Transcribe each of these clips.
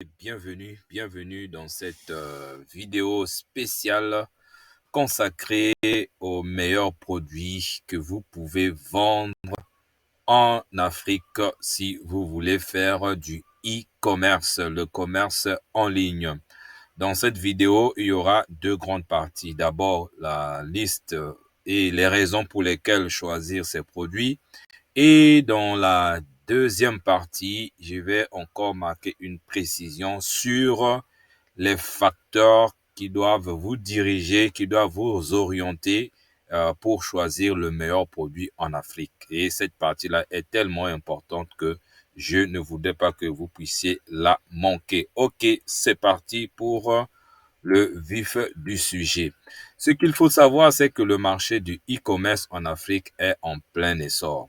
Bienvenue dans cette vidéo spéciale consacrée aux meilleurs produits que vous pouvez vendre en Afrique si vous voulez faire du e-commerce, le commerce en ligne. Dans cette vidéo, il y aura deux grandes parties. D'abord, la liste et les raisons pour lesquelles choisir ces produits. Et dans la deuxième partie, je vais encore marquer une précision sur les facteurs qui doivent vous diriger, qui doivent vous orienter pour choisir le meilleur produit en Afrique. Et cette partie-là est tellement importante que je ne voudrais pas que vous puissiez la manquer. Ok, c'est parti pour le vif du sujet. Ce qu'il faut savoir, c'est que le marché du e-commerce en Afrique est en plein essor.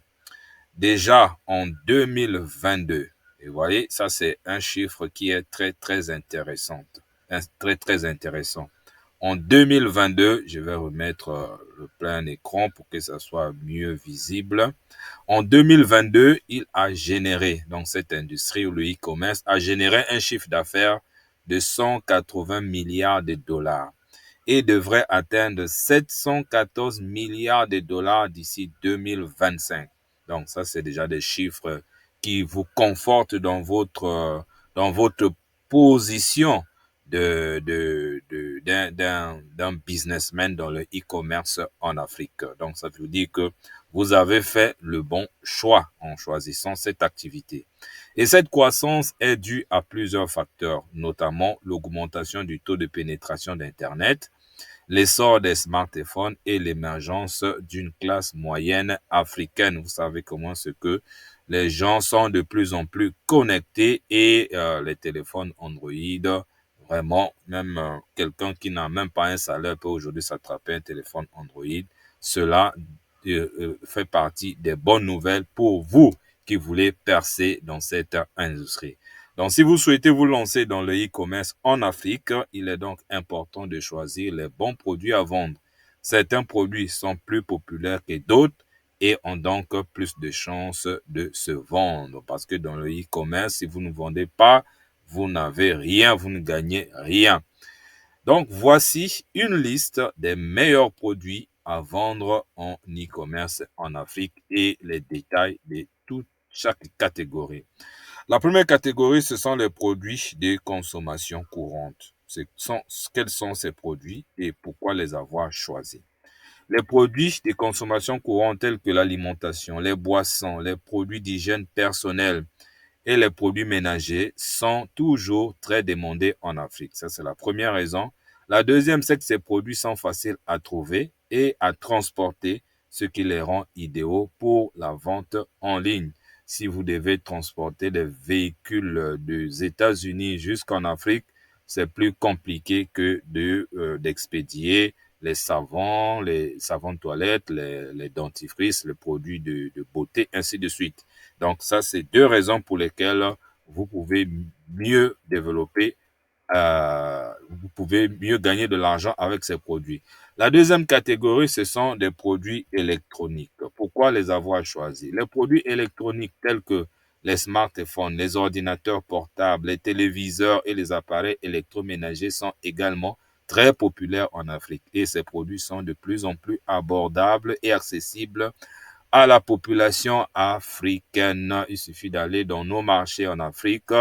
Déjà en 2022, et vous voyez, ça c'est un chiffre qui est très intéressant. Très intéressant. En 2022, je vais remettre le plein écran pour que ça soit mieux visible. En 2022, il a généré, dans cette industrie où le e-commerce a généré un chiffre d'affaires de 180 milliards de dollars et devrait atteindre 714 milliards de dollars d'ici 2025. Donc ça, c'est déjà des chiffres qui vous confortent dans votre position d'un businessman dans le e-commerce en Afrique. Donc ça veut dire que vous avez fait le bon choix en choisissant cette activité. Et cette croissance est due à plusieurs facteurs, notamment l'augmentation du taux de pénétration d'Internet, l'essor des smartphones et l'émergence d'une classe moyenne africaine. Vous savez comment c'est que les gens sont de plus en plus connectés et les téléphones Android, vraiment, même quelqu'un qui n'a même pas un salaire peut aujourd'hui s'attraper un téléphone Android. Cela fait partie des bonnes nouvelles pour vous qui voulez percer dans cette industrie. Donc, si vous souhaitez vous lancer dans le e-commerce en Afrique, il est donc important de choisir les bons produits à vendre. Certains produits sont plus populaires que d'autres et ont donc plus de chances de se vendre. Parce que dans le e-commerce, si vous ne vendez pas, vous n'avez rien, vous ne gagnez rien. Donc, voici une liste des meilleurs produits à vendre en e-commerce en Afrique et les détails de chaque catégorie. La première catégorie, ce sont les produits de consommation courante. Quels sont ces produits et pourquoi les avoir choisis? Les produits de consommation courante tels que l'alimentation, les boissons, les produits d'hygiène personnelle et les produits ménagers sont toujours très demandés en Afrique. Ça, c'est la première raison. La deuxième, c'est que ces produits sont faciles à trouver et à transporter, ce qui les rend idéaux pour la vente en ligne. Si vous devez transporter des véhicules des États-Unis jusqu'en Afrique, c'est plus compliqué que d'expédier les savons de toilette, les dentifrices, les produits de beauté, ainsi de suite. Donc ça, c'est deux raisons pour lesquelles vous pouvez mieux développer, vous pouvez mieux gagner de l'argent avec ces produits. La deuxième catégorie, ce sont des produits électroniques. Pourquoi les avoir choisis? Les produits électroniques tels que les smartphones, les ordinateurs portables, les téléviseurs et les appareils électroménagers sont également très populaires en Afrique et ces produits sont de plus en plus abordables et accessibles à la population africaine. Il suffit d'aller dans nos marchés en Afrique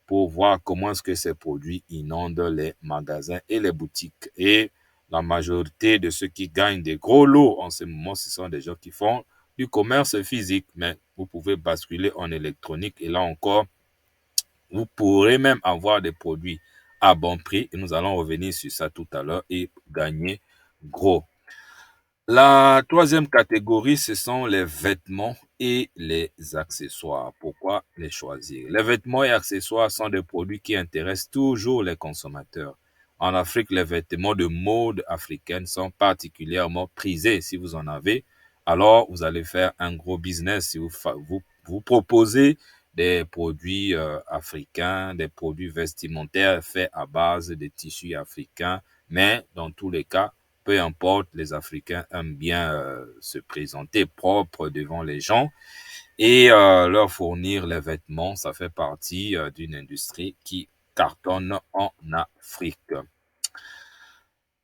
pour voir comment est-ce que ces produits inondent les magasins et les boutiques. Et la majorité de ceux qui gagnent des gros lots en ce moment, ce sont des gens qui font du commerce physique. Mais vous pouvez basculer en électronique et là encore, vous pourrez même avoir des produits à bon prix. Et nous allons revenir sur ça tout à l'heure et gagner gros. La troisième catégorie, ce sont les vêtements et les accessoires. Pourquoi les choisir? Les vêtements et accessoires sont des produits qui intéressent toujours les consommateurs. En Afrique, les vêtements de mode africaine sont particulièrement prisés. Si vous en avez, alors vous allez faire un gros business. Si vous proposez des produits africains, des produits vestimentaires faits à base de tissus africains, mais dans tous les cas, peu importe, les Africains aiment bien se présenter propre devant les gens et leur fournir les vêtements. Ça fait partie d'une industrie qui cartonnent en Afrique.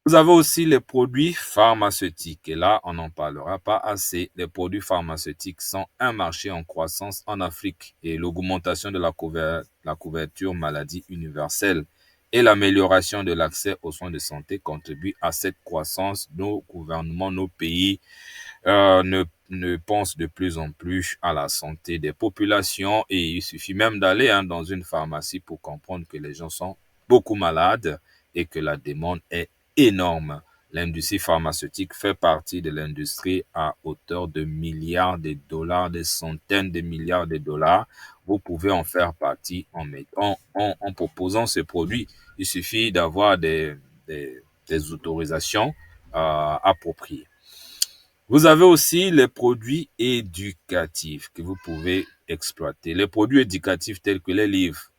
Vous avez aussi les produits pharmaceutiques. Et là, on n'en parlera pas assez. Les produits pharmaceutiques sont un marché en croissance en Afrique et l'augmentation de la couverture maladie universelle et l'amélioration de l'accès aux soins de santé contribuent à cette croissance. Nos gouvernements, nos pays ne pensent de plus en plus à la santé des populations et il suffit même d'aller dans une pharmacie pour comprendre que les gens sont beaucoup malades et que la demande est énorme. L'industrie pharmaceutique fait partie de l'industrie à hauteur de milliards de dollars, des centaines de milliards de dollars. Vous pouvez en faire partie en proposant ce produit. Il suffit d'avoir des autorisations appropriées. Vous avez aussi les produits éducatifs que vous pouvez exploiter. Les produits éducatifs tels que les livres,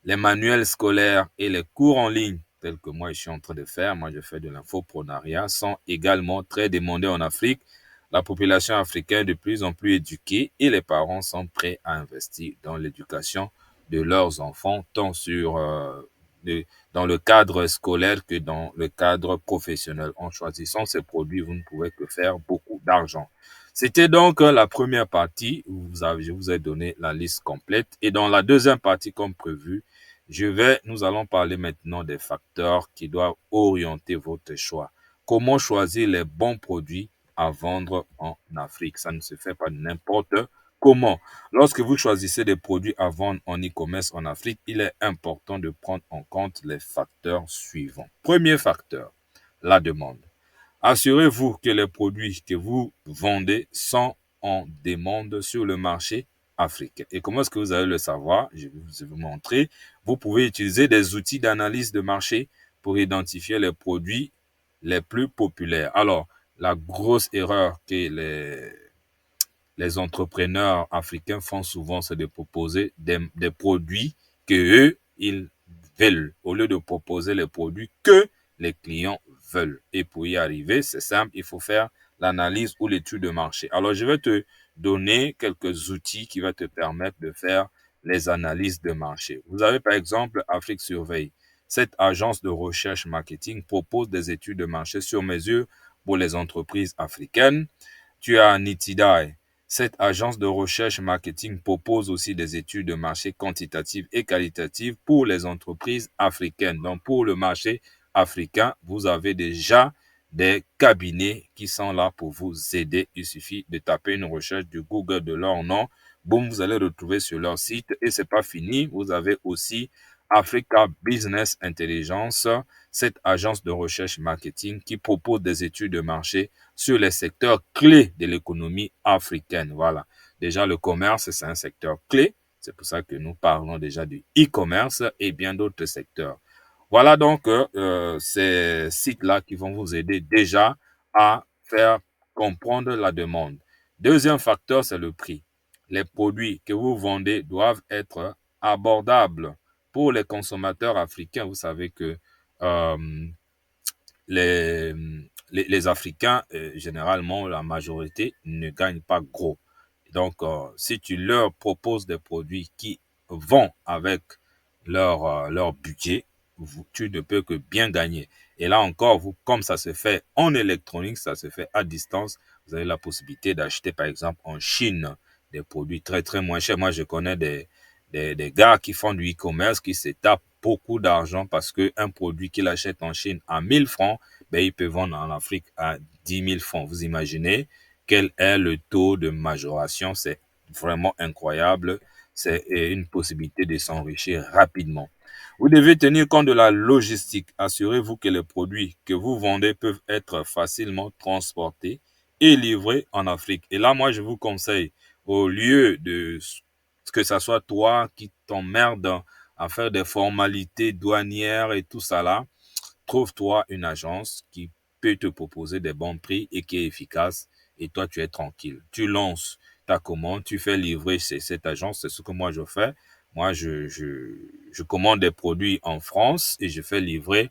les manuels scolaires et les cours en ligne, tels que moi je suis en train de faire, moi je fais de l'infoprenariat, sont également très demandés en Afrique. La population africaine est de plus en plus éduquée et les parents sont prêts à investir dans l'éducation de leurs enfants, tant dans le cadre scolaire que dans le cadre professionnel. En choisissant ces produits, vous ne pouvez que faire beaucoup d'argent. C'était donc la première partie où je vous ai donné la liste complète. Et dans la deuxième partie, comme prévu, nous allons parler maintenant des facteurs qui doivent orienter votre choix. Comment choisir les bons produits à vendre en Afrique? Ça ne se fait pas n'importe comment. Lorsque vous choisissez des produits à vendre en e-commerce en Afrique, il est important de prendre en compte les facteurs suivants. Premier facteur, la demande. Assurez-vous que les produits que vous vendez sont en demande sur le marché africain. Et comment est-ce que vous allez le savoir? Je vais vous montrer. Vous pouvez utiliser des outils d'analyse de marché pour identifier les produits les plus populaires. Alors, la grosse erreur que les entrepreneurs africains font souvent, c'est de proposer des produits que eux, ils veulent, au lieu de proposer les produits que les clients veulent. Et pour y arriver, c'est simple, il faut faire l'analyse ou l'étude de marché. Alors, je vais te donner quelques outils qui vont te permettre de faire les analyses de marché. Vous avez par exemple Afrique Surveille. Cette agence de recherche marketing propose des études de marché sur mesure pour les entreprises africaines. Tu as Nitidae. Cette agence de recherche marketing propose aussi des études de marché quantitatives et qualitatives pour les entreprises africaines. Donc, pour le marché africain, vous avez déjà des cabinets qui sont là pour vous aider. Il suffit de taper une recherche du Google de leur nom. Boum, vous allez retrouver sur leur site. Et c'est pas fini. Vous avez aussi Africa Business Intelligence, cette agence de recherche marketing qui propose des études de marché sur les secteurs clés de l'économie africaine. Voilà. Déjà, le commerce, c'est un secteur clé. C'est pour ça que nous parlons déjà du e-commerce et bien d'autres secteurs. Voilà donc ces sites-là qui vont vous aider déjà à faire comprendre la demande. Deuxième facteur, c'est le prix. Les produits que vous vendez doivent être abordables pour les consommateurs africains. Vous savez que euh, les, les Africains, généralement, la majorité, ne gagnent pas gros. Donc, si tu leur proposes des produits qui vont avec leur budget, tu ne peux que bien gagner. Et là encore, comme ça se fait en électronique, ça se fait à distance, vous avez la possibilité d'acheter, par exemple, en Chine, des produits très, très moins chers. Moi, je connais des gars qui font du e-commerce, qui se tapent beaucoup d'argent parce qu'un produit qu'il achète en Chine à 1000 francs, ben, il peut vendre en Afrique à 10 000 francs. Vous imaginez quel est le taux de majoration? C'est vraiment incroyable. C'est une possibilité de s'enrichir rapidement. Vous devez tenir compte de la logistique. Assurez-vous que les produits que vous vendez peuvent être facilement transportés et livrés en Afrique. Et là, moi, je vous conseille, au lieu de que ça soit toi qui t'emmerdes à faire des formalités douanières et tout ça là, trouve-toi une agence qui peut te proposer des bons prix et qui est efficace et toi, tu es tranquille. Tu lances ta commande, tu fais livrer chez cette agence, c'est ce que moi je fais. Moi, je commande des produits en France et je fais livrer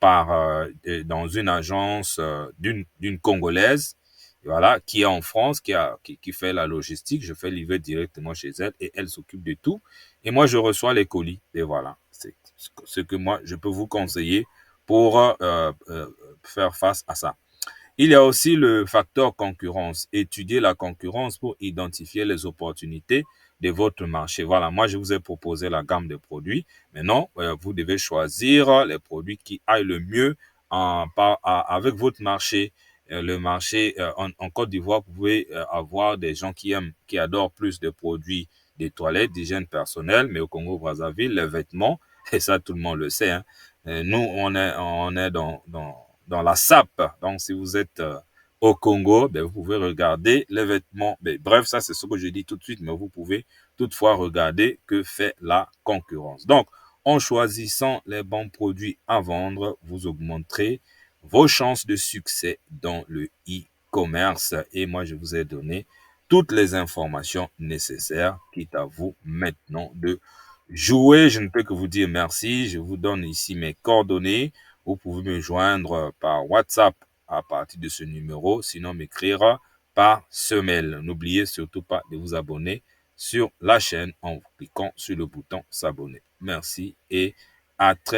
dans une agence d'une Congolaise voilà, qui est en France, qui fait la logistique. Je fais livrer directement chez elle et elle s'occupe de tout. Et moi, je reçois les colis. Et voilà, c'est ce que moi, je peux vous conseiller pour faire face à ça. Il y a aussi le facteur concurrence. Étudier la concurrence pour identifier les opportunités de votre marché. Voilà, moi, je vous ai proposé la gamme de produits. Maintenant, vous devez choisir les produits qui aillent le mieux avec votre marché. Le marché en Côte d'Ivoire, vous pouvez avoir des gens qui adorent plus de produits des toilettes, d'hygiène personnelle, mais au Congo-Brazzaville, les vêtements, et ça, tout le monde le sait, hein. Nous, on est dans la SAP. Donc, si vous êtes au Congo, ben, vous pouvez regarder les vêtements. Ben, bref, ça, c'est ce que je dis tout de suite, mais vous pouvez toutefois regarder que fait la concurrence. Donc, en choisissant les bons produits à vendre, vous augmenterez vos chances de succès dans le e-commerce. Et moi, je vous ai donné toutes les informations nécessaires, quitte à vous maintenant de jouer. Je ne peux que vous dire merci. Je vous donne ici mes coordonnées. Vous pouvez me joindre par WhatsApp à partir de ce numéro, sinon m'écrire par ce mail. N'oubliez surtout pas de vous abonner sur la chaîne en cliquant sur le bouton s'abonner. Merci et à très